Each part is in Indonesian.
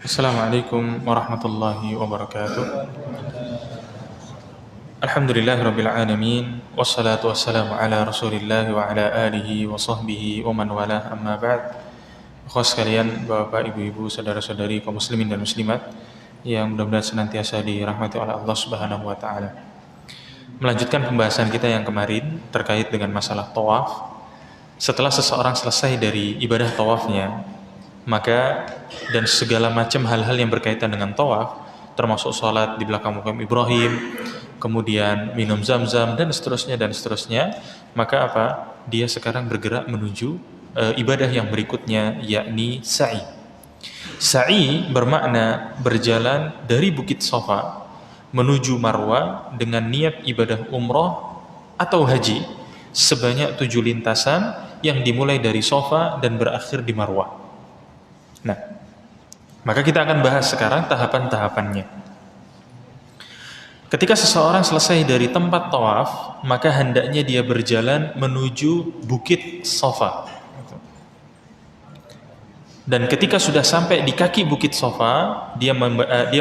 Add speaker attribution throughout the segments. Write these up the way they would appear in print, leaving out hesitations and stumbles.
Speaker 1: Assalamualaikum warahmatullahi wabarakatuh. Alhamdulillahirabbil alamin wassalatu wassalamu ala Rasulillah wa ala alihi wa sahbihi wa man walah, amma ba'd. Ikhwas sekalian, Bapak, Ibu-ibu, saudara-saudari kaum muslimin dan muslimat yang mudah-mudahan senantiasa dirahmati oleh Allah Subhanahu wa taala. Melanjutkan pembahasan kita yang kemarin terkait dengan masalah tawaf. Setelah seseorang selesai dari ibadah tawafnya, maka dan segala macam hal-hal yang berkaitan dengan tawaf, termasuk sholat di belakang makam Ibrahim, kemudian minum zam-zam dan seterusnya, maka apa? Dia sekarang bergerak menuju ibadah yang berikutnya, yakni sa'i. Sa'i bermakna berjalan dari Bukit Safa menuju Marwa dengan niat ibadah umroh atau haji sebanyak 7 lintasan yang dimulai dari Safa dan berakhir di Marwa. Nah, maka kita akan bahas sekarang tahapan-tahapannya. Ketika seseorang selesai dari tempat tawaf, maka hendaknya dia berjalan menuju Bukit Safa. Dan ketika sudah sampai di kaki Bukit Safa, dia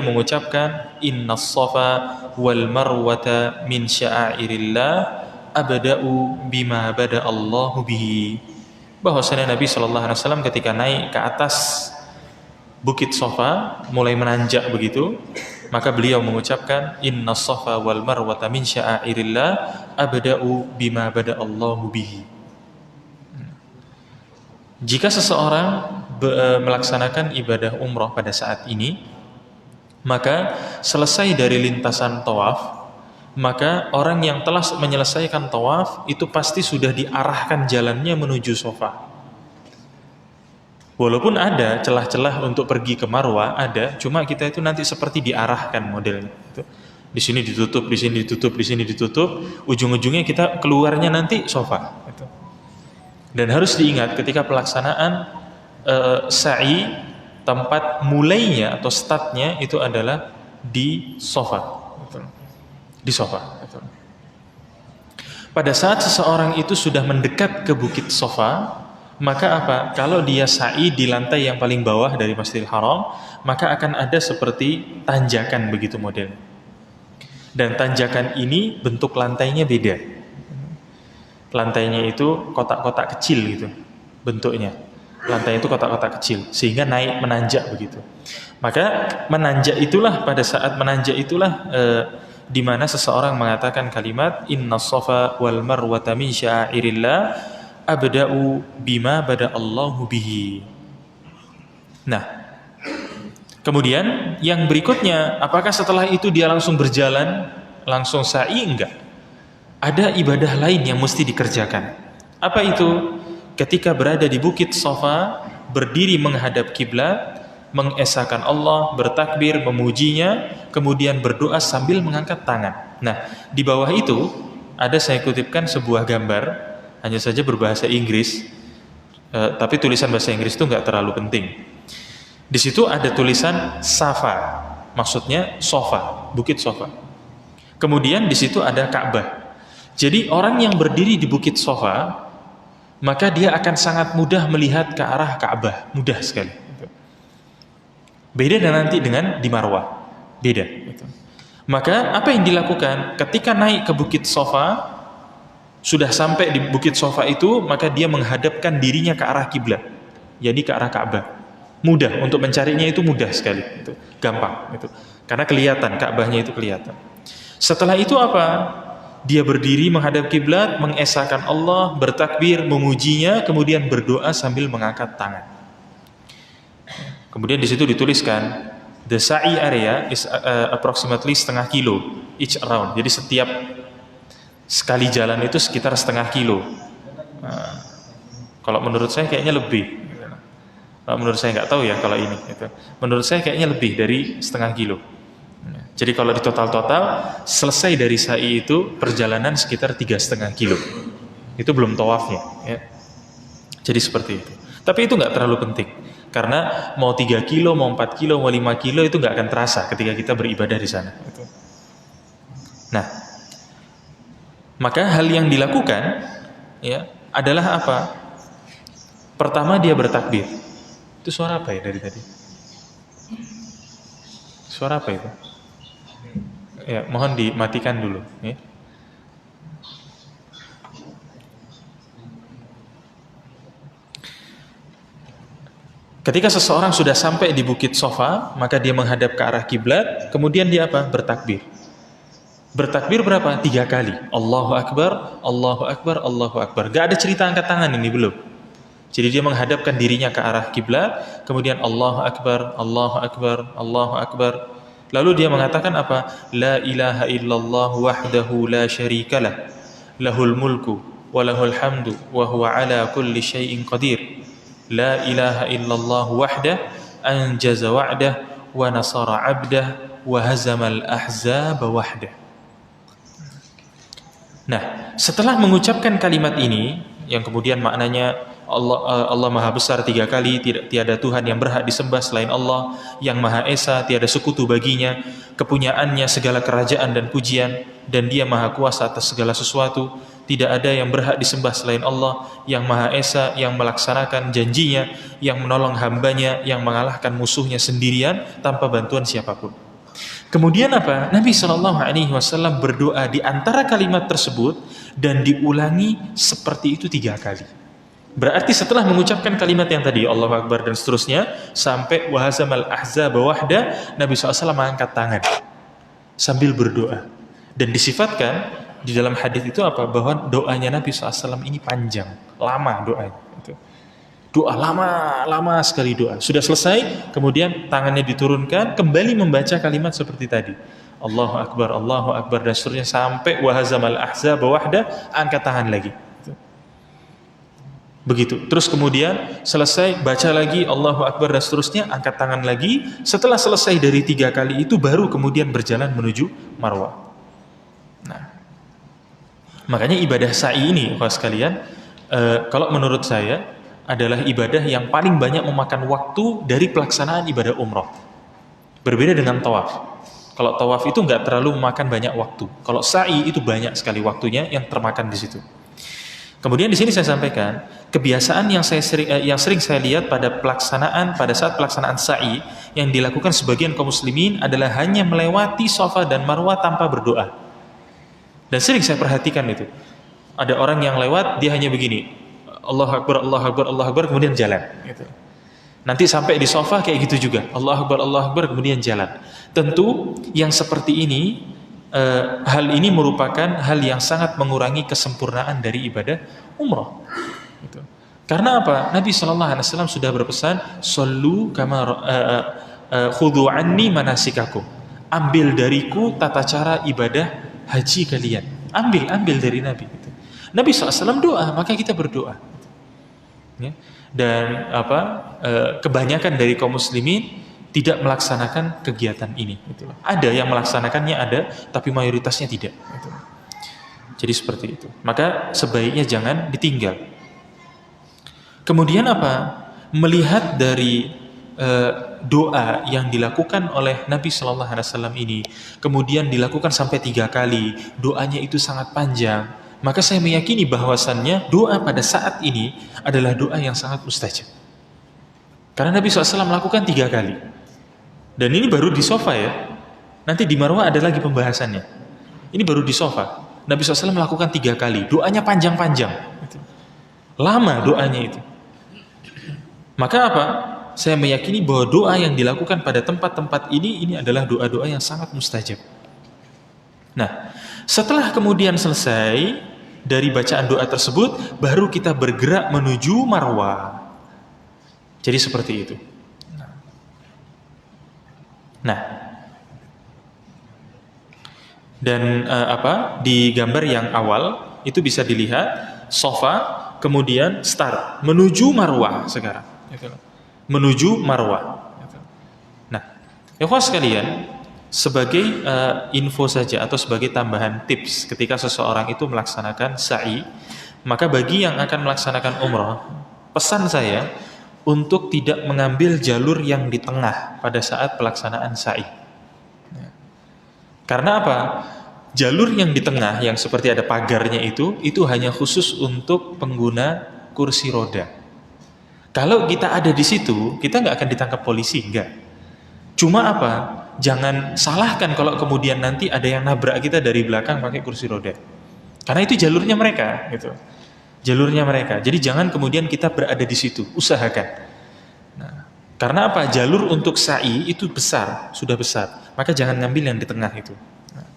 Speaker 1: mengucapkan Innas Safa wal Marwata min sya'airillah abda'u bima bada Allahu bihi. Bahwasanya Nabi SAW ketika naik ke atas Bukit Safa, mulai menanjak begitu, maka beliau mengucapkan Innas Safa wal Marwata min sya'airillah abda'u bima bada Allahu bihi. Jika seseorang melaksanakan ibadah umroh pada saat ini, maka selesai dari lintasan tawaf, maka orang yang telah menyelesaikan tawaf itu pasti sudah diarahkan jalannya menuju Safa. Walaupun ada celah-celah untuk pergi ke Marwah, ada, cuma kita itu nanti seperti diarahkan modelnya. Di sini ditutup, di sini ditutup, di sini ditutup, ujung-ujungnya kita keluarnya nanti Safa. Dan harus diingat ketika pelaksanaan sa'i, tempat mulainya atau startnya itu adalah di Safa. Di Safa. Pada saat seseorang itu sudah mendekat ke Bukit Safa, maka apa? Kalau dia sa'i di lantai yang paling bawah dari Masjidil Haram, maka akan ada seperti tanjakan begitu modelnya. Dan tanjakan ini bentuk lantainya beda. Lantainya itu kotak-kotak kecil gitu bentuknya. Lantai itu kotak-kotak kecil sehingga naik menanjak begitu. Maka menanjak itulah, pada saat menanjak itulah di mana seseorang mengatakan kalimat Innas Safa wal Marwata min sya'airillah abda'u bima bada Allahu bihi. Nah, kemudian yang berikutnya, apakah setelah itu dia langsung berjalan, langsung sa'i? Enggak. Ada ibadah lain yang mesti dikerjakan. Apa itu? Ketika berada di Bukit Safa, berdiri menghadap kiblat, mengesahkan Allah, bertakbir, memujinya, kemudian berdoa sambil mengangkat tangan. Nah, di bawah itu ada, saya kutipkan sebuah gambar, hanya saja berbahasa Inggris, tapi tulisan bahasa Inggris itu nggak terlalu penting. Di situ ada tulisan Safa, maksudnya Safa, Bukit Safa. Kemudian di situ ada Ka'bah. Jadi orang yang berdiri di Bukit Safa, maka dia akan sangat mudah melihat ke arah Ka'bah, mudah sekali. Beda nanti dengan di Marwah, beda. Maka apa yang dilakukan ketika naik ke Bukit Safa, sudah sampai di Bukit Safa itu, maka dia menghadapkan dirinya ke arah kiblat, jadi ke arah Ka'bah. Mudah untuk mencarinya, itu mudah sekali, itu gampang, itu karena kelihatan Ka'bahnya, itu kelihatan. Setelah itu apa? Dia berdiri menghadap kiblat, mengesahkan Allah, bertakbir, memujinya, kemudian berdoa sambil mengangkat tangan. Kemudian di situ dituliskan the sa'i area is approximately setengah kilo each around. Jadi setiap sekali jalan itu sekitar setengah kilo. Nah, kalau menurut saya kayaknya lebih. Kalau menurut saya nggak tahu ya kalau ini. Menurut saya kayaknya lebih dari setengah kilo. Jadi kalau di total selesai dari sa'i itu perjalanan sekitar 3,5 kilo. Itu belum tawafnya. Ya. Jadi seperti itu. Tapi itu nggak terlalu penting. Karena mau 3 kilo, mau 4 kilo, mau 5 kilo itu nggak akan terasa ketika kita beribadah di sana. Nah, maka hal yang dilakukan ya adalah apa? Pertama dia bertakbir. Itu suara apa ya dari tadi? Suara apa itu? Ya, mohon dimatikan dulu. Ya. Ketika seseorang sudah sampai di Bukit Sofa, maka dia menghadap ke arah kiblat, kemudian dia apa? Bertakbir. Bertakbir berapa? 3 kali. Allahu Akbar, Allahu Akbar, Allahu Akbar. Gak ada cerita angkat tangan ini, belum. Jadi dia menghadapkan dirinya ke arah kiblat, kemudian Allahu Akbar, Allahu Akbar, Allahu Akbar. Lalu dia mengatakan apa? La ilaha illallah wahdahu la syarikalah, lahul mulku wa lahul hamdu wa huwa ala kulli syai'in qadir. La ilaha illallah wahdah anjaza wa'dah wa nasara 'abdah wa hazamal ahzab wahdah. Nah, setelah mengucapkan kalimat ini yang kemudian maknanya Allah Maha Besar 3 kali, tiada Tuhan yang berhak disembah selain Allah, yang Maha Esa, tiada sekutu baginya, kepunyaannya segala kerajaan dan pujian, dan Dia Maha Kuasa atas segala sesuatu, tidak ada yang berhak disembah selain Allah, yang Maha Esa, yang melaksanakan janjinya, yang menolong hambanya, yang mengalahkan musuhnya sendirian tanpa bantuan siapapun. Kemudian apa? Nabi SAW berdoa di antara kalimat tersebut dan diulangi seperti itu 3 kali. Berarti setelah mengucapkan kalimat yang tadi Allahu Akbar dan seterusnya sampai wahazamal ahzab wahda, Nabi SAW mengangkat tangan sambil berdoa. Dan disifatkan di dalam hadis itu apa? Bahwa doanya Nabi SAW ini panjang, lama doanya. Doa lama sekali doa. Sudah selesai, kemudian tangannya diturunkan, kembali membaca kalimat seperti tadi. Allahu Akbar dan seterusnya sampai wahazamal ahzab wahda, angkat tangan lagi. Begitu. Terus kemudian selesai, baca lagi Allahu Akbar dan seterusnya, angkat tangan lagi. Setelah selesai dari 3 kali itu, baru kemudian berjalan menuju Marwah. Nah, makanya ibadah sa'i ini, kalau sekalian, kalau menurut saya adalah ibadah yang paling banyak memakan waktu dari pelaksanaan ibadah umroh. Berbeda dengan tawaf. Kalau tawaf itu nggak terlalu memakan banyak waktu. Kalau sa'i itu banyak sekali waktunya yang termakan di situ. Kemudian di sini saya sampaikan kebiasaan yang sering saya lihat pada saat pelaksanaan sa'i yang dilakukan sebagian kaum muslimin adalah hanya melewati Safa dan Marwah tanpa berdoa. Dan sering saya perhatikan itu. Ada orang yang lewat, dia hanya begini, Allahu Akbar, Allahu Akbar, Allahu Akbar, kemudian jalan. Gitu. Nanti sampai di Safa kayak gitu juga, Allahu Akbar, kemudian jalan. Tentu yang seperti ini, hal ini merupakan hal yang sangat mengurangi kesempurnaan dari ibadah umrah. Gitu. Karena apa? Nabi SAW sudah berpesan, Sallu kama khudhu anni manasikakum. Ambil dariku tata cara ibadah haji kalian. Ambil dari Nabi. Gitu. Nabi SAW doa, maka kita berdoa. Ya. Dan kebanyakan dari kaum muslimin tidak melaksanakan kegiatan ini. Gitu. Ada yang melaksanakannya, ada, tapi mayoritasnya tidak. Gitu. Jadi seperti itu. Maka sebaiknya jangan ditinggal. Kemudian apa? Melihat dari doa yang dilakukan oleh Nabi Sallallahu Alaihi Wasallam ini, kemudian dilakukan sampai 3 kali, doanya itu sangat panjang. Maka saya meyakini bahwasannya doa pada saat ini adalah doa yang sangat mustajab. Karena Nabi SAW melakukan 3 kali. Dan ini baru di Safa ya. Nanti di Marwah ada lagi pembahasannya. Ini baru di Safa. Nabi SAW melakukan 3 kali. Doanya panjang-panjang. Lama doanya itu. Maka apa? Saya meyakini bahwa doa yang dilakukan pada tempat-tempat ini adalah doa-doa yang sangat mustajab. Nah, setelah kemudian selesai dari bacaan doa tersebut, baru kita bergerak menuju Marwah. Jadi seperti itu. Nah, dan di gambar yang awal itu bisa dilihat Safa, kemudian start menuju Marwah sekarang. Menuju Marwah. Nah, ikhwah sekalian, sebagai info saja atau sebagai tambahan tips ketika seseorang itu melaksanakan sa'i, maka bagi yang akan melaksanakan umrah, pesan saya untuk tidak mengambil jalur yang di tengah pada saat pelaksanaan sa'i. Karena apa? Jalur yang di tengah yang seperti ada pagarnya itu hanya khusus untuk pengguna kursi roda. Kalau kita ada di situ, kita nggak akan ditangkap polisi, enggak. Cuma apa? Jangan salahkan kalau kemudian nanti ada yang nabrak kita dari belakang pakai kursi roda. Karena itu jalurnya mereka, gitu. Jalurnya mereka. Jadi jangan kemudian kita berada di situ. Usahakan. Nah, karena apa? Jalur untuk sa'i itu besar, sudah besar. Maka jangan ngambil yang di tengah itu. Nah.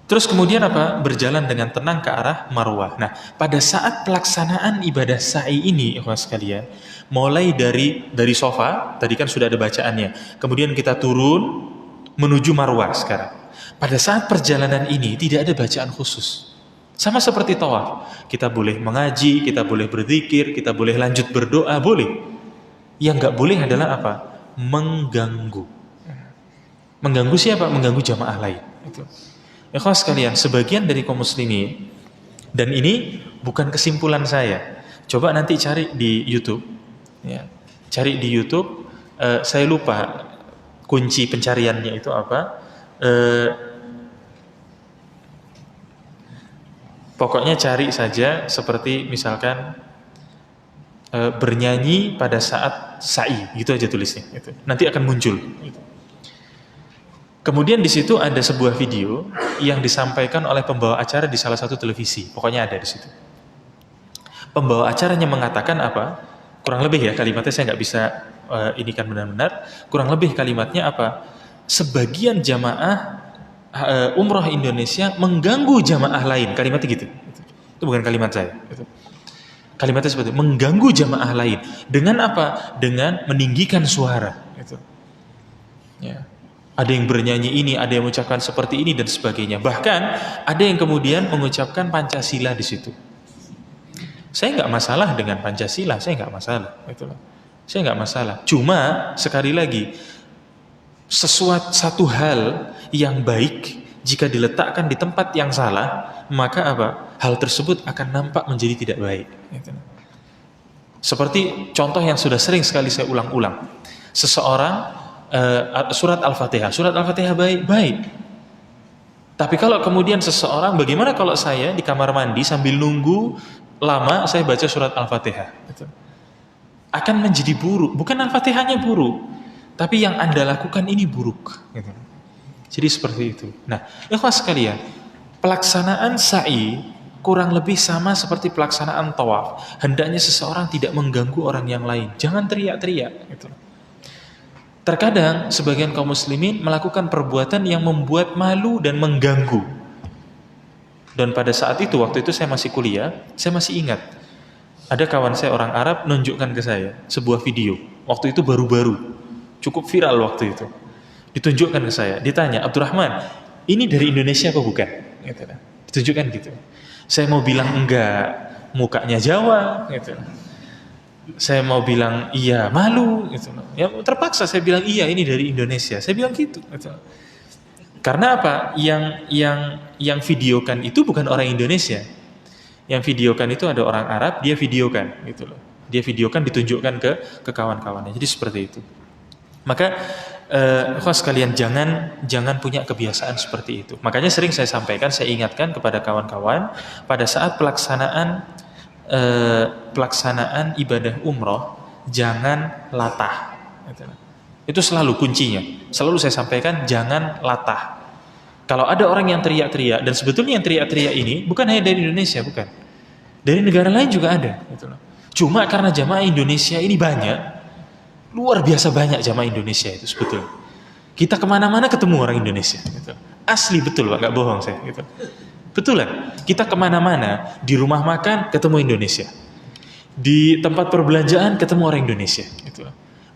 Speaker 1: Terus kemudian apa? Berjalan dengan tenang ke arah Marwah. Nah, pada saat pelaksanaan ibadah sa'i ini, ikhwan sekalian, mulai dari sofa, tadi kan sudah ada bacaannya. Kemudian kita turun menuju Marwah sekarang. Pada saat perjalanan ini tidak ada bacaan khusus. Sama seperti tawaf. Kita boleh mengaji, kita boleh berzikir, kita boleh lanjut berdoa, boleh. Yang nggak boleh adalah apa? Mengganggu. Mengganggu siapa? Mengganggu jamaah lain. Itu. Ya kawan sekalian, sebagian dari kaum muslimin, dan ini bukan kesimpulan saya. Coba nanti cari di YouTube, ya. Cari di YouTube. Saya lupa kunci pencariannya itu apa. Pokoknya cari saja seperti misalkan bernyanyi pada saat sa'i, gitu aja tulisnya. Gitu. Nanti akan muncul. Gitu. Kemudian di situ ada sebuah video yang disampaikan oleh pembawa acara di salah satu televisi. Pokoknya ada di situ. Pembawa acaranya mengatakan apa? Kurang lebih ya kalimatnya, saya nggak bisa ini kan benar-benar. Kurang lebih kalimatnya apa? Sebagian jamaah umroh Indonesia mengganggu jamaah lain. Kalimatnya gitu. Itu bukan kalimat saya. Kalimatnya seperti itu, mengganggu jamaah lain. Dengan apa? Dengan meninggikan suara. Gitu. Ya. Ada yang bernyanyi ini, ada yang mengucapkan seperti ini dan sebagainya. Bahkan ada yang kemudian mengucapkan Pancasila di situ. Saya nggak masalah dengan Pancasila, saya nggak masalah. Itulah. Saya nggak masalah. Cuma sekali lagi, satu hal yang baik jika diletakkan di tempat yang salah, maka apa? Hal tersebut akan nampak menjadi tidak baik. Itulah. Seperti contoh yang sudah sering sekali saya ulang-ulang. Seseorang surat Al-Fatihah. Surat Al-Fatihah baik. Tapi kalau kemudian seseorang, bagaimana kalau saya di kamar mandi sambil nunggu lama saya baca surat Al-Fatihah? Akan menjadi buruk. Bukan Al-Fatihahnya buruk, tapi yang Anda lakukan ini buruk. Jadi seperti itu. Nah, ikhwan sekalian, pelaksanaan sa'i kurang lebih sama seperti pelaksanaan tawaf. Hendaknya seseorang tidak mengganggu orang yang lain. Jangan teriak-teriak. Terkadang sebagian kaum muslimin melakukan perbuatan yang membuat malu dan mengganggu. Dan pada saat itu, waktu itu saya masih kuliah, saya masih ingat. Ada kawan saya orang Arab nunjukkan ke saya sebuah video. Waktu itu baru-baru, cukup viral waktu itu. Ditunjukkan ke saya, ditanya, Abdurrahman, ini dari Indonesia apa bukan? Ditunjukkan gitu. Saya mau bilang enggak, mukanya Jawa, gitu. Saya mau bilang iya, malu gitu. Ya terpaksa saya bilang iya, ini dari Indonesia. Saya bilang gitu. Karena apa? Yang videokan itu bukan orang Indonesia. Yang videokan itu ada orang Arab, dia videokan gitu loh. Dia videokan, ditunjukkan ke kawan-kawannya. Jadi seperti itu. Maka sekalian jangan punya kebiasaan seperti itu. Makanya sering saya sampaikan, saya ingatkan kepada kawan-kawan pada saat pelaksanaan ibadah umroh, jangan latah. Itu selalu kuncinya. Selalu saya sampaikan, jangan latah. Kalau ada orang yang teriak-teriak, dan sebetulnya yang teriak-teriak ini bukan hanya dari Indonesia, bukan. Dari negara lain juga ada. Cuma karena jamaah Indonesia ini banyak, luar biasa banyak jamaah Indonesia itu sebetulnya. Kita kemana-mana ketemu orang Indonesia. Asli betul Pak, nggak bohong saya. Betulan, kita kemana-mana, di rumah makan ketemu Indonesia, di tempat perbelanjaan ketemu orang Indonesia.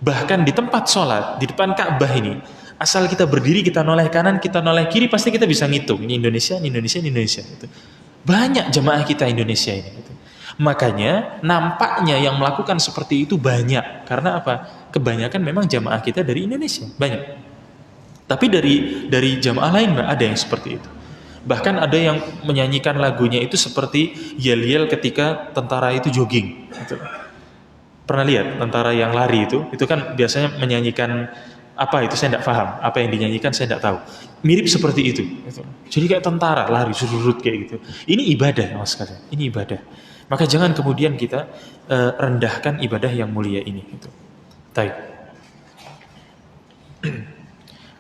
Speaker 1: Bahkan di tempat sholat, di depan Ka'bah ini, asal kita berdiri, kita noleh kanan, kita noleh kiri, pasti kita bisa ngitung. Ini Indonesia, ini Indonesia, ini Indonesia. Banyak jemaah kita Indonesia ini. Makanya nampaknya yang melakukan seperti itu banyak. Karena apa? Kebanyakan memang jemaah kita dari Indonesia, banyak. Tapi dari jemaah lain ada yang seperti itu. Bahkan ada yang menyanyikan lagunya itu seperti yel-yel ketika tentara itu jogging. Pernah lihat tentara yang lari itu kan biasanya menyanyikan apa itu, saya tidak paham. Apa yang dinyanyikan saya tidak tahu. Mirip seperti itu. Jadi kayak tentara lari surut kayak gitu. Ini ibadah, mas sekalian. Ini ibadah. Maka jangan kemudian kita rendahkan ibadah yang mulia ini. Baik.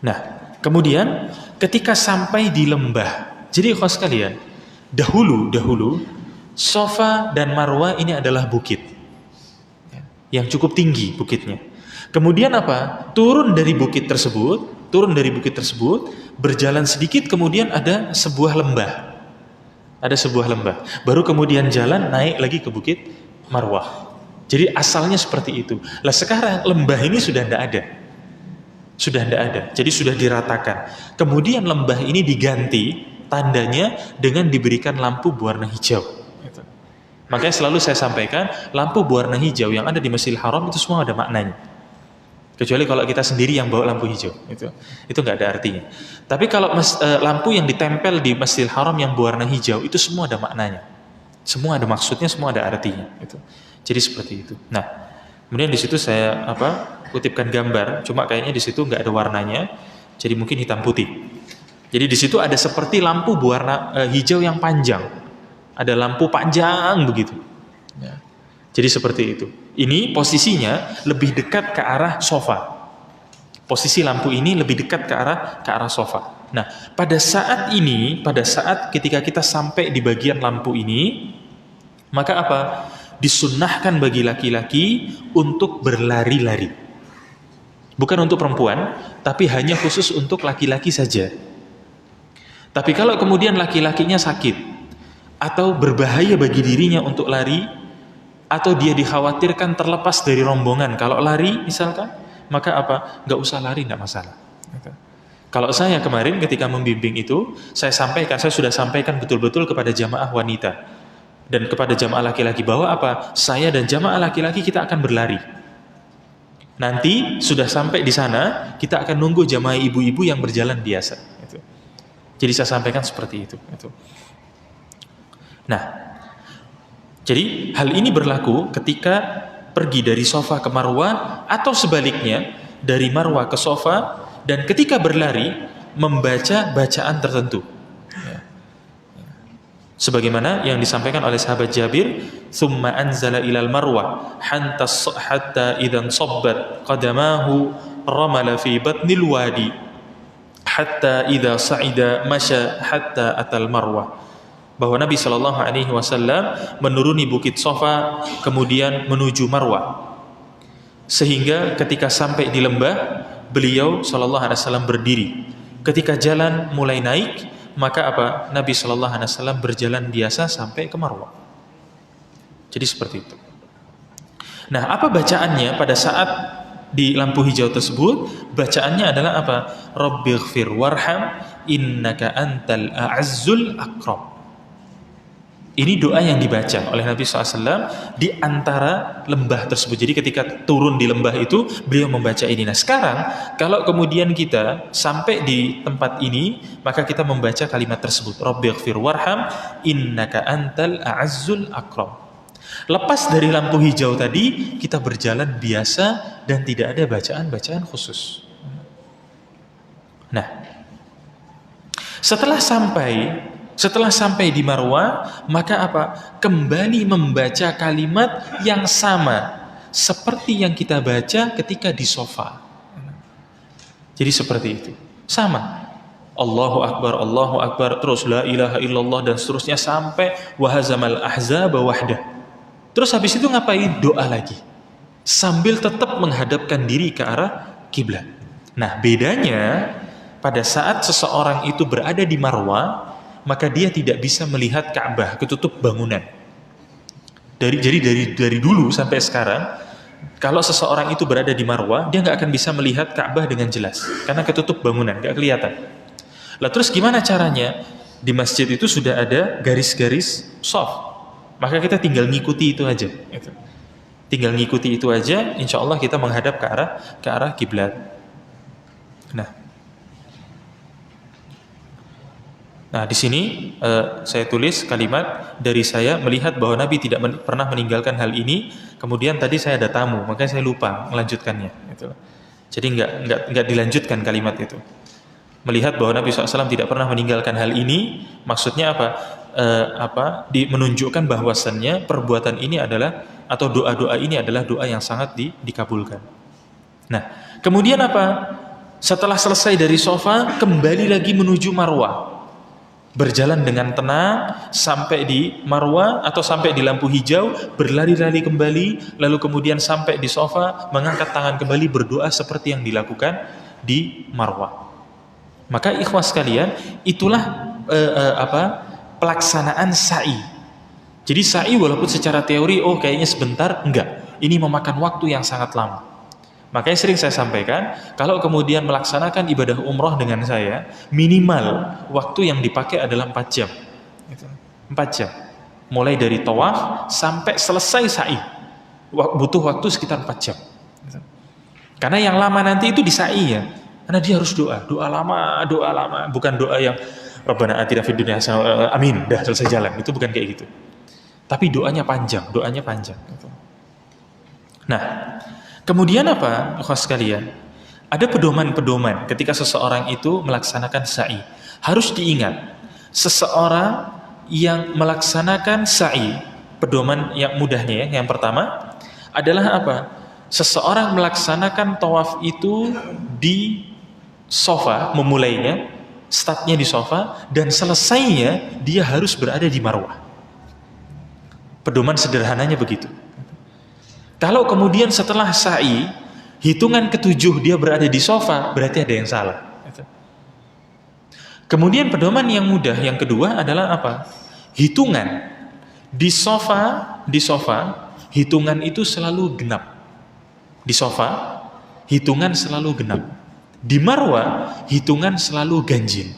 Speaker 1: Nah, kemudian ketika sampai di lembah, jadi ikhwas sekalian, dahulu Safa dan Marwah ini adalah bukit yang cukup tinggi bukitnya. Kemudian apa? Turun dari bukit tersebut, berjalan sedikit, kemudian ada sebuah lembah. Baru kemudian jalan naik lagi ke bukit Marwah. Jadi asalnya seperti itu. Lah sekarang lembah ini sudah tidak ada. Jadi sudah diratakan. Kemudian lembah ini diganti tandanya dengan diberikan lampu berwarna hijau. Makanya selalu saya sampaikan, lampu berwarna hijau yang ada di Masjidil Haram itu semua ada maknanya. Kecuali kalau kita sendiri yang bawa lampu hijau, itu nggak ada artinya. Tapi kalau lampu yang ditempel di Masjidil Haram yang berwarna hijau itu semua ada maknanya, semua ada maksudnya, semua ada artinya. Jadi seperti itu. Nah, kemudian di situ saya kutipkan gambar, cuma kayaknya di situ nggak ada warnanya, jadi mungkin hitam putih. Jadi di situ ada seperti lampu berwarna hijau yang panjang, ada lampu panjang begitu. Ya. Jadi seperti itu. Ini posisinya lebih dekat ke arah sofa. Posisi lampu ini lebih dekat ke arah sofa. Nah, pada saat ketika kita sampai di bagian lampu ini, maka apa? Disunnahkan bagi laki-laki untuk berlari-lari. Bukan untuk perempuan, tapi hanya khusus untuk laki-laki saja. Tapi kalau kemudian laki-lakinya sakit, atau berbahaya bagi dirinya untuk lari, atau dia dikhawatirkan terlepas dari rombongan kalau lari misalkan, maka apa? Nggak usah lari, nggak masalah. Kalau saya kemarin ketika membimbing itu, saya sudah sampaikan betul-betul kepada jamaah wanita dan kepada jamaah laki-laki bahwa apa? Saya dan jamaah laki-laki kita akan berlari. Nanti sudah sampai di sana, kita akan nunggu jamaah ibu-ibu yang berjalan biasa. Jadi saya sampaikan seperti itu. Nah, jadi hal ini berlaku ketika pergi dari Safa ke Marwah, atau sebaliknya dari Marwah ke Safa, dan ketika berlari membaca bacaan tertentu. Sebagaimana yang disampaikan oleh sahabat Jabir, "Tsumma anzala ilal Marwah hatta idzan sabbat qadamahu ramala fi batnil wadi hatta idza sa'ida masya hatta atal Marwah." Bahwa Nabi Shallallahu Alaihi Wasallam menuruni bukit Safa kemudian menuju Marwah, sehingga ketika sampai di lembah beliau Shallallahu Alaihi Wasallam berdiri. Ketika jalan mulai naik, maka apa? Nabi Shallallahu Alaihi Wasallam berjalan biasa sampai ke Marwah. Jadi seperti itu. Nah, apa bacaannya pada saat di lampu hijau tersebut? Bacaannya adalah apa? Rabbighfir warham innaka antal a'azzul akram. Ini doa yang dibaca oleh Nabi SAW di antara lembah tersebut. Jadi ketika turun di lembah itu, beliau membaca ini. Nah sekarang, kalau kemudian kita sampai di tempat ini, maka kita membaca kalimat tersebut. Rabbighfir warham innaka antal a'azzul akram. Lepas dari lampu hijau tadi, kita berjalan biasa dan tidak ada bacaan-bacaan khusus. Nah, setelah sampai di Marwah, maka apa? Kembali membaca kalimat yang sama seperti yang kita baca ketika di Safa. Jadi seperti itu. Sama. Allahu Akbar, terus la ilaha illallah dan seterusnya sampai wahazamal ahzaba wahdah. Terus habis itu ngapain? Doa lagi. Sambil tetap menghadapkan diri ke arah kiblat. Nah, bedanya pada saat seseorang itu berada di Marwah, maka dia tidak bisa melihat Ka'bah, ketutup bangunan. Dari dulu sampai sekarang, kalau seseorang itu berada di Marwah, dia nggak akan bisa melihat Ka'bah dengan jelas, karena ketutup bangunan, nggak kelihatan. Lah terus gimana caranya? Di masjid itu sudah ada garis-garis shaf, maka kita tinggal ngikuti itu aja. Tinggal ngikuti itu aja, insya Allah kita menghadap ke arah kiblat. Nah, di sini saya tulis kalimat dari saya melihat bahwa Nabi tidak pernah meninggalkan hal ini. Kemudian tadi saya ada tamu, makanya saya lupa melanjutkannya. Jadi nggak dilanjutkan kalimat itu. Melihat bahwa Nabi SAW tidak pernah meninggalkan hal ini, maksudnya apa? Menunjukkan bahwasannya perbuatan ini adalah, atau doa-doa ini adalah doa yang sangat dikabulkan. Nah, kemudian apa? Setelah selesai dari Safa, kembali lagi menuju Marwah. Berjalan dengan tenang sampai di Marwah atau sampai di lampu hijau, berlari-lari kembali, lalu kemudian sampai di Safa, mengangkat tangan kembali, berdoa seperti yang dilakukan di Marwah. Maka ikhwas sekalian, itulah pelaksanaan sa'i. Jadi sa'i walaupun secara teori kayaknya sebentar, enggak. Ini memakan waktu yang sangat lama. Makanya sering saya sampaikan, kalau kemudian melaksanakan ibadah umroh dengan saya, minimal waktu yang dipakai adalah 4 jam. 4 jam. Mulai dari tawaf sampai selesai sa'i. Butuh waktu sekitar 4 jam. Karena yang lama nanti itu di sa'i ya. Karena dia harus doa lama. Bukan doa yang Rabbana atina fid dunya hasanah, amin, dah selesai jalan. Itu bukan kayak gitu. Tapi doanya panjang. Nah, kemudian apa, ikhwas sekalian? Ada pedoman-pedoman ketika seseorang itu melaksanakan sa'i. Harus diingat, seseorang yang melaksanakan sa'i, pedoman yang mudahnya ya, yang pertama adalah apa? Seseorang melaksanakan tawaf itu di Safa, memulainya, startnya di Safa, dan selesainya dia harus berada di Marwah. Pedoman sederhananya begitu. Kalau kemudian setelah sa'i, hitungan ke-7 dia berada di Safa, berarti ada yang salah. Kemudian pedoman yang mudah yang kedua adalah apa? Hitungan di Safa, hitungan itu selalu genap. Di Safa, hitungan selalu genap. Di Marwah, hitungan selalu ganjil.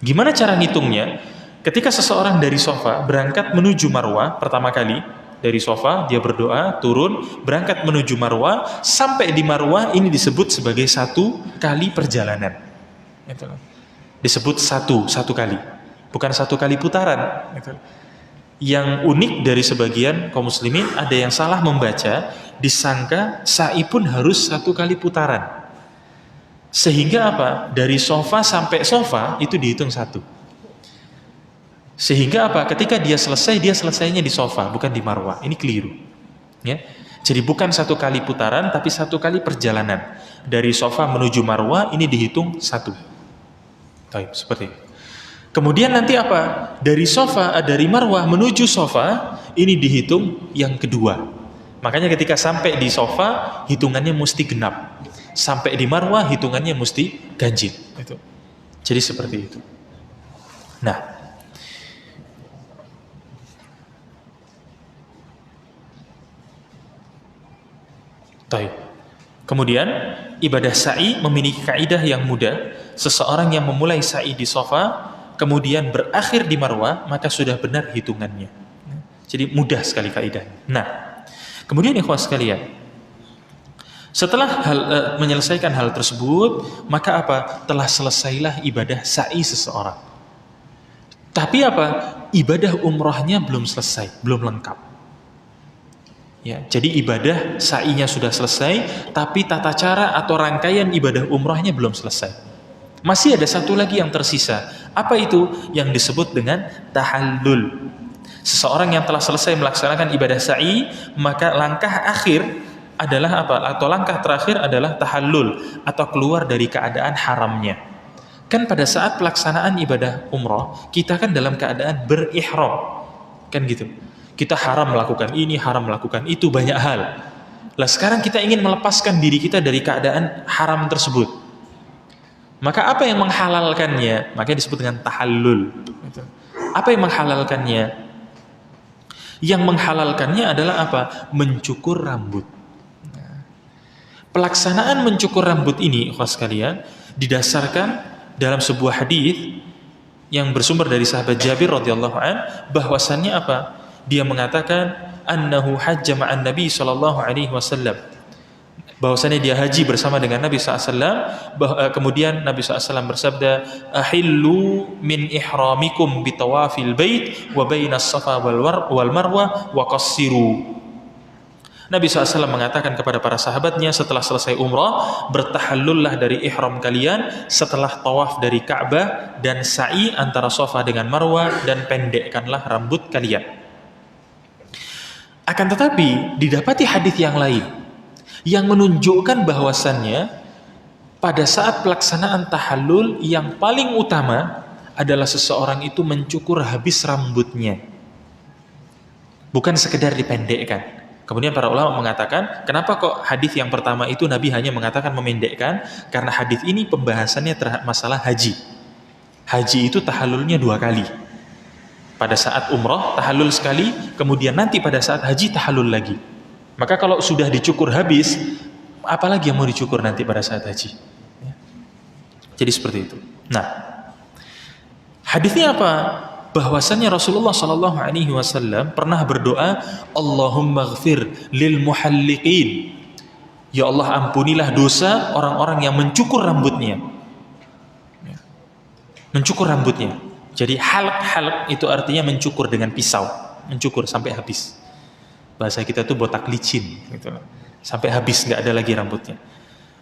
Speaker 1: Gimana cara ngitungnya? Ketika seseorang dari Safa berangkat menuju Marwah pertama kali, dari Safa dia berdoa, turun, berangkat menuju Marwah, sampai di Marwah ini disebut sebagai 1 kali perjalanan. Disebut satu kali, bukan 1 kali putaran. Yang unik dari sebagian kaum muslimin, ada yang salah membaca, disangka sa'i pun harus 1 kali putaran. Sehingga apa? Dari Safa sampai Safa itu dihitung 1. Sehingga apa? Ketika dia selesainya di Safa, bukan di Marwah. Ini keliru. Ya. Jadi bukan 1 kali putaran, tapi 1 kali perjalanan. Dari Safa menuju Marwah, ini dihitung 1. Baik, seperti itu. Kemudian nanti apa? Dari Marwah menuju Safa, ini dihitung yang kedua. Makanya ketika sampai di Safa, hitungannya mesti genap. Sampai di Marwah, hitungannya mesti ganjil. Jadi seperti itu. Nah, kemudian ibadah sa'i memiliki kaidah yang mudah. Seseorang yang memulai sa'i di Safa kemudian berakhir di Marwah, maka sudah benar hitungannya. Jadi mudah sekali kaidahnya. Nah, kemudian ikhwas sekalian, setelah menyelesaikan hal tersebut, maka apa? Telah selesailah ibadah sa'i seseorang. Tapi apa? Ibadah umrohnya belum selesai, belum lengkap. Ya, jadi ibadah sa'inya sudah selesai, tapi tata cara atau rangkaian ibadah umrohnya belum selesai. Masih ada 1 lagi yang tersisa. Apa itu? Yang disebut dengan tahallul. Seseorang yang telah selesai melaksanakan ibadah sa'i, maka langkah akhir adalah apa? Atau langkah terakhir adalah tahallul, atau keluar dari keadaan haramnya. Kan pada saat pelaksanaan ibadah umroh, kita kan dalam keadaan berihram. Kan gitu. Kita haram melakukan ini, haram melakukan itu, banyak hal. Lah sekarang kita ingin melepaskan diri kita dari keadaan haram tersebut. Maka apa yang menghalalkannya? Makanya disebut dengan tahallul. Apa yang menghalalkannya? Yang menghalalkannya adalah apa? Mencukur rambut. Pelaksanaan mencukur rambut ini, ikhwas sekalian, didasarkan dalam sebuah hadis yang bersumber dari sahabat Jabir radhiyallahu an, bahwasannya apa? Dia mengatakan annahu hajja ma'an Nabi sallallahu alaihi wasallam. Bahwasannya dia haji bersama dengan Nabi SAW. Kemudian Nabi SAW bersabda, ahillu min ihramikum bitawafil bait wa bainas safa wal marwah wa qassiru. Nabi SAW mengatakan kepada para sahabatnya setelah selesai umrah, bertahallullah dari ihram kalian setelah tawaf dari Ka'bah dan sa'i antara Safa dengan Marwah, dan pendekkanlah rambut kalian. Akan tetapi didapati hadis yang lain yang menunjukkan bahwasannya pada saat pelaksanaan tahallul yang paling utama adalah seseorang itu mencukur habis rambutnya, bukan sekedar dipendekkan. Kemudian para ulama mengatakan, kenapa kok hadis yang pertama itu Nabi hanya mengatakan memendekkan? Karena hadis ini pembahasannya terhadap masalah haji. Haji itu tahallulnya 2 kali. Pada saat umroh tahallul sekali, kemudian nanti pada saat haji tahallul lagi. Maka kalau sudah dicukur habis, apalagi yang mau dicukur nanti pada saat haji? Jadi seperti itu. Nah, hadisnya apa? Bahwasannya Rasulullah Shallallahu Alaihi Wasallam pernah berdoa, Allahumma ghfir lil muhalliqin. Ya Allah, ampunilah dosa orang-orang yang mencukur rambutnya. Mencukur rambutnya. Jadi halq itu artinya mencukur dengan pisau, mencukur sampai habis. Bahasa kita tuh botak licin, gitu. Sampai habis, nggak ada lagi rambutnya.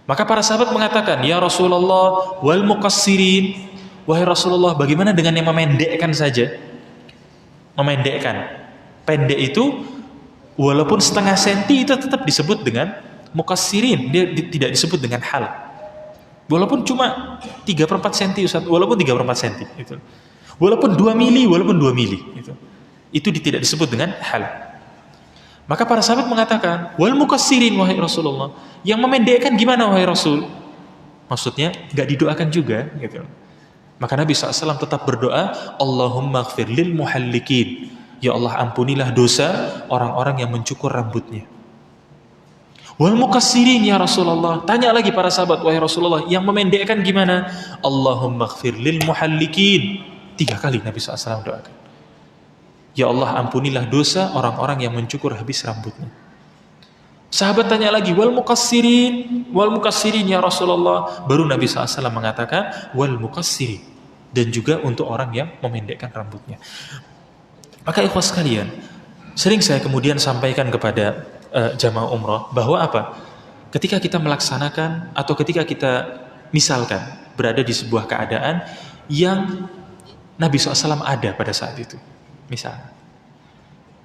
Speaker 1: Maka para sahabat mengatakan, ya Rasulullah, wal muqassirin. Wahai Rasulullah, bagaimana dengan yang memendekkan saja? Memendekkan. Pendek itu, walaupun setengah senti itu tetap disebut dengan muqassirin. Dia tidak disebut dengan hal. Walaupun cuma 3/4 senti, Ustaz. Walaupun 3/4 senti. Itu. Walaupun 2 mili, walaupun 2 mili. Itu tidak disebut dengan hal. Maka para sahabat mengatakan, wal muqassirin wahai Rasulullah. Yang memendekkan gimana wahai Rasul? Maksudnya, nggak didoakan juga, gitu. Maka Nabi SAW tetap berdoa, Allahumma ghfir lil muhalliqin. Ya Allah, ampunilah dosa orang-orang yang mencukur rambutnya. Wal muqassirin ya Rasulullah. Tanya lagi para sahabat, wahai Rasulullah, yang memendekkan gimana? Allahumma ghfir lil muhalliqin. 3 kali Nabi SAW doakan. Ya Allah, ampunilah dosa orang-orang yang mencukur habis rambutnya. Sahabat tanya lagi, wal muqassirin ya Rasulullah. Baru Nabi SAW mengatakan, wal muqassirin. Dan juga untuk orang yang memendekkan rambutnya. Maka ikhwas sekalian, sering saya kemudian sampaikan kepada jamaah umrah, bahwa apa? Ketika kita melaksanakan, atau ketika kita misalkan berada di sebuah keadaan yang Nabi SAW ada pada saat itu. Misalnya.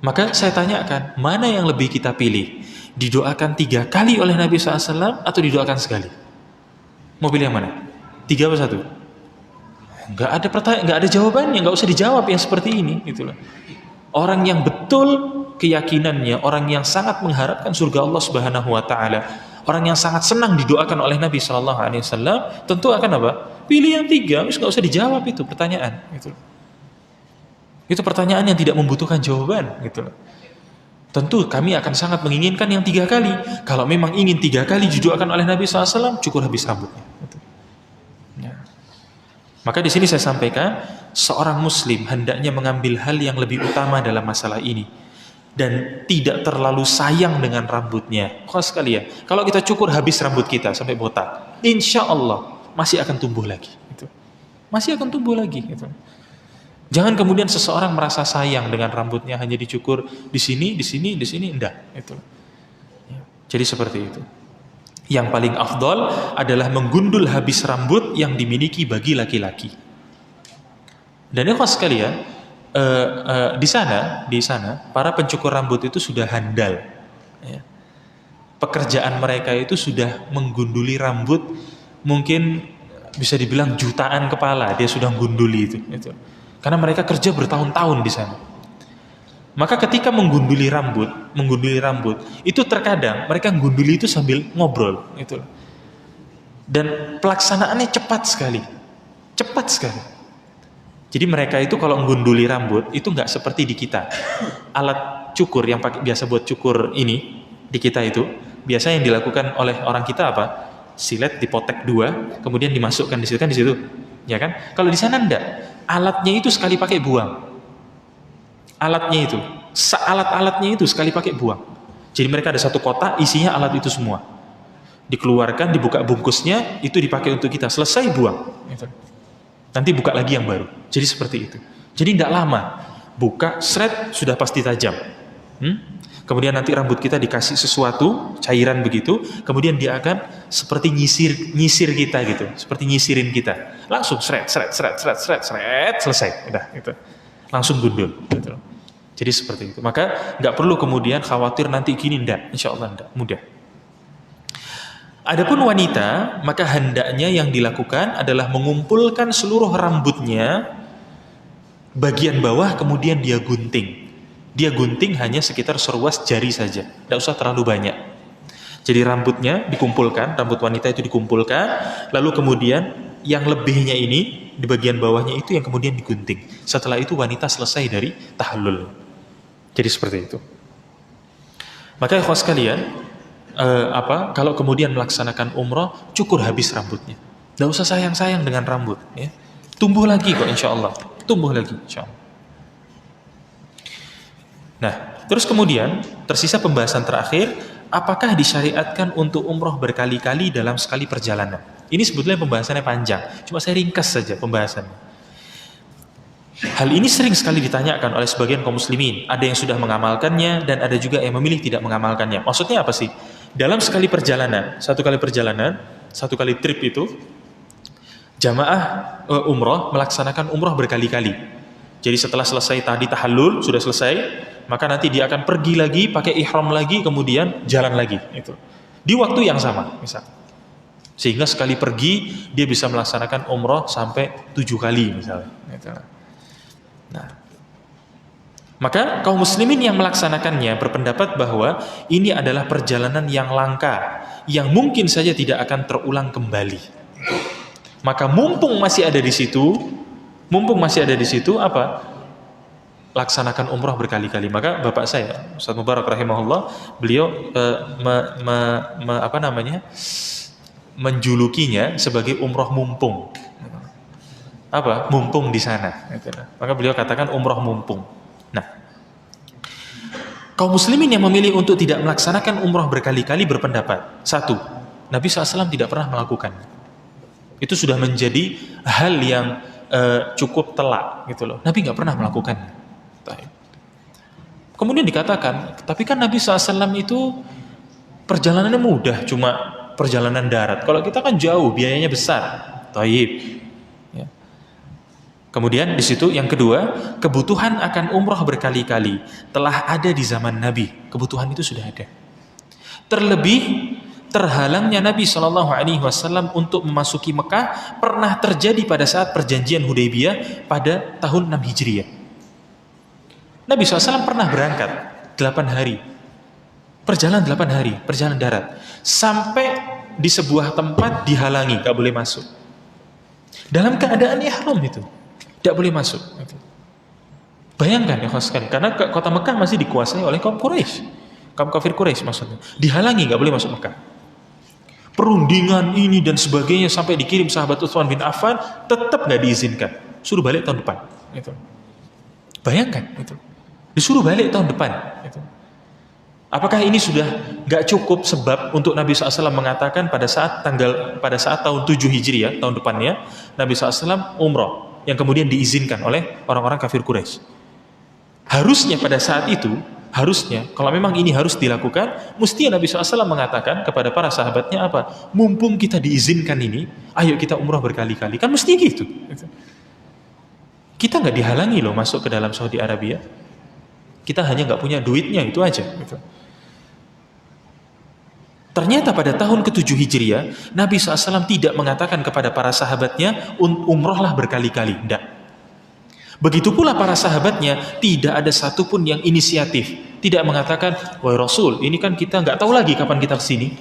Speaker 1: Maka saya tanyakan, mana yang lebih kita pilih? Didoakan 3 kali oleh Nabi SAW atau didoakan sekali? Mau pilih yang mana? 3 atau 1? Nggak ada pertanyaan, nggak ada jawabannya, nggak usah dijawab yang seperti ini. Itulah. Orang yang betul keyakinannya, orang yang sangat mengharapkan surga Allah Subhanahu Wa Taala, orang yang sangat senang didoakan oleh Nabi Sallallahu Alaihi Wasallam, tentu akan apa? Pilih yang 3, nggak usah dijawab itu pertanyaan. Itu pertanyaan yang tidak membutuhkan jawaban. Tentu kami akan sangat menginginkan yang 3 kali. Kalau memang ingin 3 kali didoakan oleh Nabi SAW, cukur habis rambutnya. Ya. Maka di sini saya sampaikan, seorang muslim hendaknya mengambil hal yang lebih utama dalam masalah ini. Dan tidak terlalu sayang dengan rambutnya. Sekalian, kalau kita cukur habis rambut kita sampai botak, insya Allah masih akan tumbuh lagi. Masih akan tumbuh lagi. Jangan kemudian seseorang merasa sayang dengan rambutnya hanya dicukur di sini, enggak. Jadi seperti itu. Yang paling afdol adalah menggundul habis rambut yang dimiliki bagi laki-laki. Dan ikhwas sekalian, di sana para pencukur rambut itu sudah handal. Pekerjaan mereka itu sudah menggunduli rambut, mungkin bisa dibilang jutaan kepala dia sudah menggunduli itu. Karena mereka kerja bertahun-tahun di sana. Maka ketika menggunduli rambut, itu terkadang mereka menggunduli itu sambil ngobrol. Dan pelaksanaannya cepat sekali. Jadi mereka itu kalau menggunduli rambut, itu nggak seperti di kita. Alat cukur yang biasa buat cukur ini, di kita itu, biasanya yang dilakukan oleh orang kita apa? Silet dipotek 2, kemudian dimasukkan di situ. Ya kan? Kalau di sana enggak. Alatnya itu sekali pakai buang. Alat-alatnya itu sekali pakai buang. Jadi mereka ada 1 kotak, isinya alat itu semua. Dikeluarkan, dibuka bungkusnya, itu dipakai untuk kita. Selesai buang. Nanti buka lagi yang baru. Jadi seperti itu. Jadi tidak lama. Buka, seret, sudah pasti tajam. Kemudian nanti rambut kita dikasih sesuatu, cairan begitu. Kemudian dia akan seperti nyisir kita gitu. Seperti nyisirin kita. Langsung seret, selesai. Udah, gitu. Langsung gundul. Gitu. Jadi seperti itu. Maka nggak perlu kemudian khawatir nanti gini, enggak. Insya Allah enggak. Mudah. Adapun wanita, maka hendaknya yang dilakukan adalah mengumpulkan seluruh rambutnya bagian bawah, kemudian dia gunting. Dia gunting hanya sekitar seruas jari saja, tidak usah terlalu banyak. Jadi rambutnya dikumpulkan, rambut wanita itu dikumpulkan, lalu kemudian yang lebihnya ini di bagian bawahnya itu yang kemudian digunting. Setelah itu wanita selesai dari tahallul. Jadi seperti itu. Maka ikhwah sekalian, kalau kemudian melaksanakan umroh, cukur habis rambutnya. Tidak usah sayang-sayang dengan rambut. Ya. Tumbuh lagi kok insya Allah. Tumbuh lagi insya Allah. Nah, terus kemudian tersisa pembahasan terakhir, apakah disyariatkan untuk umroh berkali-kali dalam sekali perjalanan? Ini sebetulnya pembahasannya panjang, cuma saya ringkas saja pembahasannya. Hal ini sering sekali ditanyakan oleh sebagian kaum muslimin. Ada yang sudah mengamalkannya dan ada juga yang memilih tidak mengamalkannya. Maksudnya apa sih? Dalam sekali perjalanan, satu kali trip itu, jamaah umroh melaksanakan umroh berkali-kali. Jadi setelah selesai tadi tahallul, sudah selesai, maka nanti dia akan pergi lagi, pakai ihram lagi, kemudian jalan lagi. Itu di waktu yang sama, misal. Sehingga sekali pergi, dia bisa melaksanakan umroh sampai 7 kali, misalnya. Nah, maka kaum muslimin yang melaksanakannya berpendapat bahwa ini adalah perjalanan yang langka, yang mungkin saja tidak akan terulang kembali. Maka mumpung masih ada di situ, laksanakan umroh berkali-kali. Maka bapak saya, Ustaz Mubarak rahimahullah, beliau menjulukinya sebagai umroh mumpung. Mumpung di sana. Maka beliau katakan umroh mumpung. Nah, kaum muslimin yang memilih untuk tidak melaksanakan umroh berkali-kali berpendapat, satu, Nabi SAW tidak pernah melakukan. Itu sudah menjadi hal yang cukup telak, gitu loh. Nabi nggak pernah melakukannya. Kemudian dikatakan, tapi kan Nabi SAW itu perjalanannya mudah, cuma perjalanan darat. Kalau kita kan jauh, biayanya besar. Taib. Kemudian di situ yang kedua, kebutuhan akan umroh berkali-kali telah ada di zaman Nabi. Kebutuhan itu sudah ada. Terlebih terhalangnya Nabi SAW untuk memasuki Mekah pernah terjadi pada saat perjanjian Hudaybiyah pada tahun 6 Hijriah. Nabi SAW pernah berangkat 8 hari, perjalanan 8 hari, perjalanan darat, sampai di sebuah tempat dihalangi, gak boleh masuk. Dalam keadaan ihram itu. Tidak boleh masuk. Bayangkan ya sekali, karena kota Mekah masih dikuasai oleh kaum Quraisy, kaum kafir Quraisy maksudnya. Dihalangi, nggak boleh masuk Mekah. Perundingan ini dan sebagainya sampai dikirim sahabat Utsman bin Affan, tetap nggak diizinkan. Suruh balik tahun depan. Itu. Bayangkan itu. Disuruh balik tahun depan. Itu. Apakah ini sudah nggak cukup sebab untuk Nabi SAW mengatakan pada saat tahun 7 Hijriah, tahun depannya, Nabi SAW umroh yang kemudian diizinkan oleh orang-orang kafir Quraisy. Harusnya pada saat itu, kalau memang ini harus dilakukan, mesti Nabi SAW mengatakan kepada para sahabatnya apa? Mumpung kita diizinkan ini, ayo kita umrah berkali-kali. Kan mesti gitu. Kita nggak dihalangi loh masuk ke dalam Saudi Arabia. Kita hanya nggak punya duitnya, itu aja. Ternyata pada tahun ke-7 Hijriah, Nabi SAW tidak mengatakan kepada para sahabatnya, umrohlah berkali-kali. Tidak. Begitu pula para sahabatnya, tidak ada satupun yang inisiatif. Tidak mengatakan, wahai Rasul, ini kan kita nggak tahu lagi kapan kita kesini.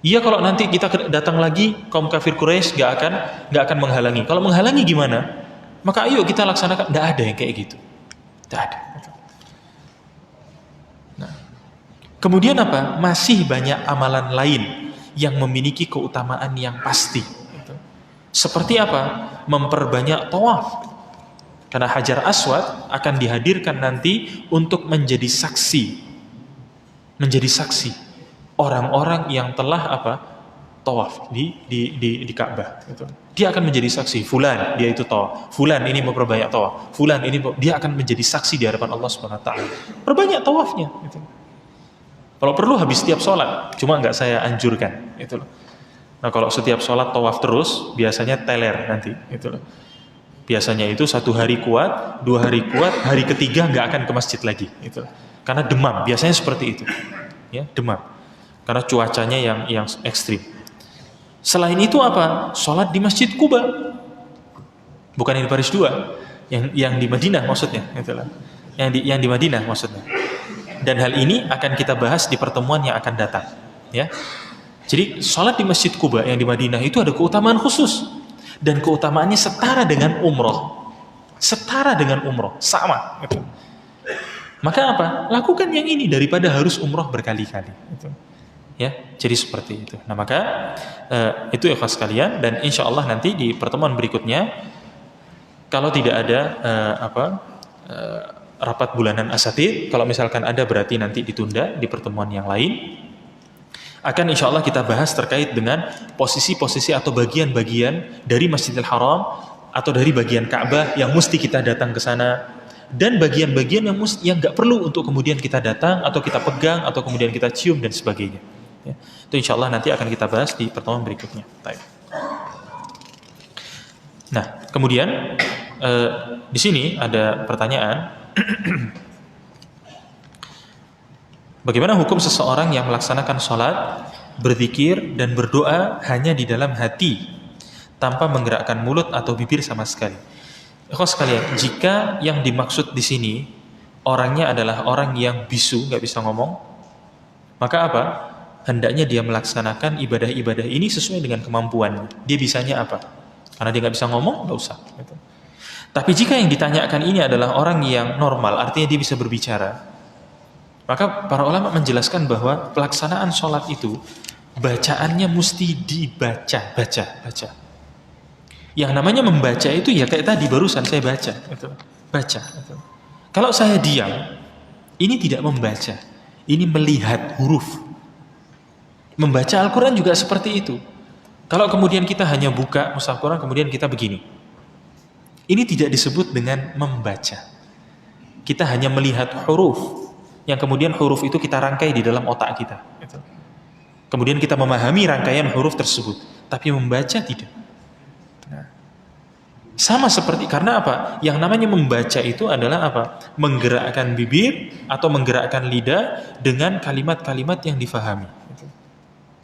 Speaker 1: Iya, kalau nanti kita datang lagi, kaum kafir Quraisy nggak akan menghalangi. Kalau menghalangi gimana? Maka ayo kita laksanakan. Tidak ada yang kayak gitu. Tidak ada. Kemudian apa? Masih banyak amalan lain yang memiliki keutamaan yang pasti. Seperti apa? Memperbanyak tawaf. Karena Hajar Aswad akan dihadirkan nanti untuk menjadi saksi. Menjadi saksi orang-orang yang telah tawaf di Ka'bah. Dia akan menjadi saksi. Fulan, dia itu tawaf. Fulan ini memperbanyak tawaf. Fulan ini dia akan menjadi saksi di hadapan Allah Subhanahu wa taala. Perbanyak tawafnya, gitu. Kalau perlu habis setiap sholat, cuma nggak saya anjurkan, itu loh. Nah kalau setiap sholat tawaf terus, biasanya teler nanti, itu loh. Biasanya itu 1 hari kuat, 2 hari kuat, hari ketiga nggak akan ke masjid lagi, itu loh. Karena demam, biasanya seperti itu, ya demam. karena cuacanya yang ekstrim. Selain itu apa? Sholat di Masjid Quba, bukan yang di Paris 2, yang di Madinah maksudnya, itulah. Yang di Madinah maksudnya. Dan hal ini akan kita bahas di pertemuan yang akan datang, ya. Jadi sholat di Masjid Quba yang di Madinah itu ada keutamaan khusus, dan keutamaannya setara dengan umroh, sama. Gitu. Maka apa? Lakukan yang ini daripada harus umroh berkali-kali. Gitu. Ya, jadi seperti itu. Nah, maka itu ya ikhwas sekalian, dan insya Allah nanti di pertemuan berikutnya, kalau tidak ada rapat bulanan asatid, kalau misalkan ada berarti nanti ditunda di pertemuan yang lain. Akan insya Allah kita bahas terkait dengan posisi-posisi atau bagian-bagian dari Masjidil Haram atau dari bagian Ka'bah yang mesti kita datang ke sana, dan bagian-bagian yang nggak perlu untuk kemudian kita datang atau kita pegang atau kemudian kita cium dan sebagainya. Ya. Itu insya Allah nanti akan kita bahas di pertemuan berikutnya. Nah, kemudian di sini ada pertanyaan. Bagaimana hukum seseorang yang melaksanakan sholat, berzikir dan berdoa hanya di dalam hati, tanpa menggerakkan mulut atau bibir sama sekali? Ikhwas sekalian, jika yang dimaksud di sini orangnya adalah orang yang bisu, nggak bisa ngomong, maka apa? Hendaknya dia melaksanakan ibadah-ibadah ini sesuai dengan kemampuan. Dia bisanya apa? Karena dia nggak bisa ngomong, nggak usah. Gitu. Tapi jika yang ditanyakan ini adalah orang yang normal, artinya dia bisa berbicara, maka para ulama menjelaskan bahwa pelaksanaan sholat itu bacaannya mesti dibaca. Yang namanya membaca itu ya kayak tadi barusan saya baca. Gitu. Baca. Gitu. Kalau saya diam, ini tidak membaca, ini melihat huruf. Membaca Al-Quran juga seperti itu. Kalau kemudian kita hanya buka mushaf Quran kemudian kita begini, ini tidak disebut dengan membaca. Kita hanya melihat huruf, yang kemudian huruf itu kita rangkai di dalam otak kita. Kemudian kita memahami rangkaian huruf tersebut, tapi membaca tidak. Sama seperti, karena apa? Yang namanya membaca itu adalah apa? Menggerakkan bibir atau menggerakkan lidah dengan kalimat-kalimat yang difahami.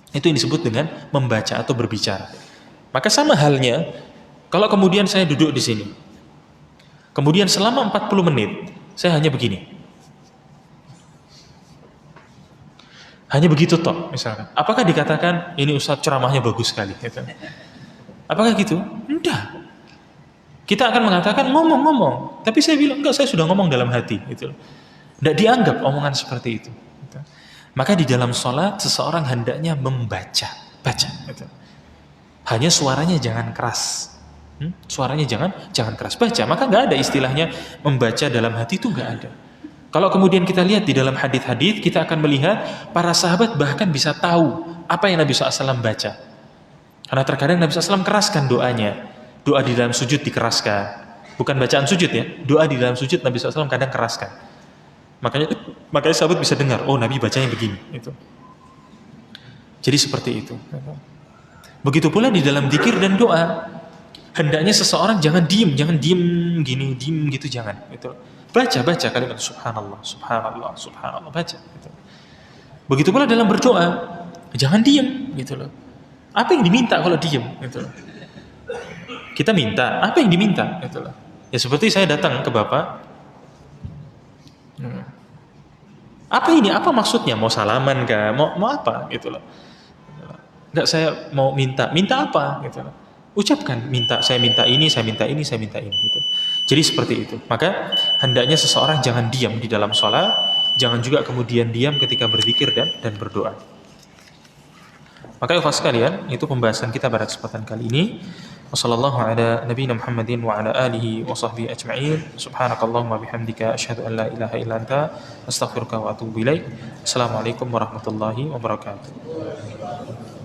Speaker 1: Itu yang disebut dengan membaca atau berbicara. Maka sama halnya, kalau kemudian saya duduk di sini, kemudian selama 40 menit, saya hanya begini. Hanya begitu toh, misalkan. Apakah dikatakan, ini Ustadz ceramahnya bagus sekali? Gitu. Apakah gitu? Enggak. Kita akan mengatakan ngomong. Tapi saya bilang, enggak, saya sudah ngomong dalam hati. Gitu. Tidak dianggap omongan seperti itu. Gitu. Maka di dalam sholat, seseorang hendaknya baca. Gitu. Hanya suaranya jangan keras. Suaranya jangan keras. Baca, maka nggak ada istilahnya membaca dalam hati, itu nggak ada. Kalau kemudian kita lihat di dalam hadits-hadits, kita akan melihat para sahabat bahkan bisa tahu apa yang Nabi SAW baca. Karena terkadang Nabi SAW keraskan doanya. Doa di dalam sujud dikeraskan. Bukan bacaan sujud ya. Doa di dalam sujud Nabi SAW kadang keraskan. Makanya sahabat bisa dengar, oh Nabi bacanya begini. Itu. Jadi seperti itu. Begitu pula di dalam zikir dan doa. Hendaknya seseorang jangan diem gini, diem gitu, jangan. Itu. Baca kalimat subhanallah, baca. Gitu. Begitu pula dalam berdoa, jangan diem, gitu loh. Apa yang diminta kalau diem, gitu loh. Kita minta, apa yang diminta, gitu loh. Ya seperti saya datang ke Bapak. Apa ini? Apa maksudnya? Mau salaman kah? Mau apa? Gitu loh. Enggak, saya mau minta apa? Gitu loh. Ucapkan saya minta ini. Gitu. Jadi seperti itu. Maka hendaknya seseorang jangan diam di dalam sholat, jangan juga kemudian diam ketika berzikir dan berdoa. Maka ikhwas sekalian, itu pembahasan kita pada kesempatan kali ini. Wassallallahu ala nabiyina Muhammadin wa ala alihi wa sahbihi ajma'in. Subhanakallahumma bihamdika asyhadu an la ilaha illa anta astaghfiruka wa atubu ilaik. Assalamualaikum warahmatullahi wabarakatuh.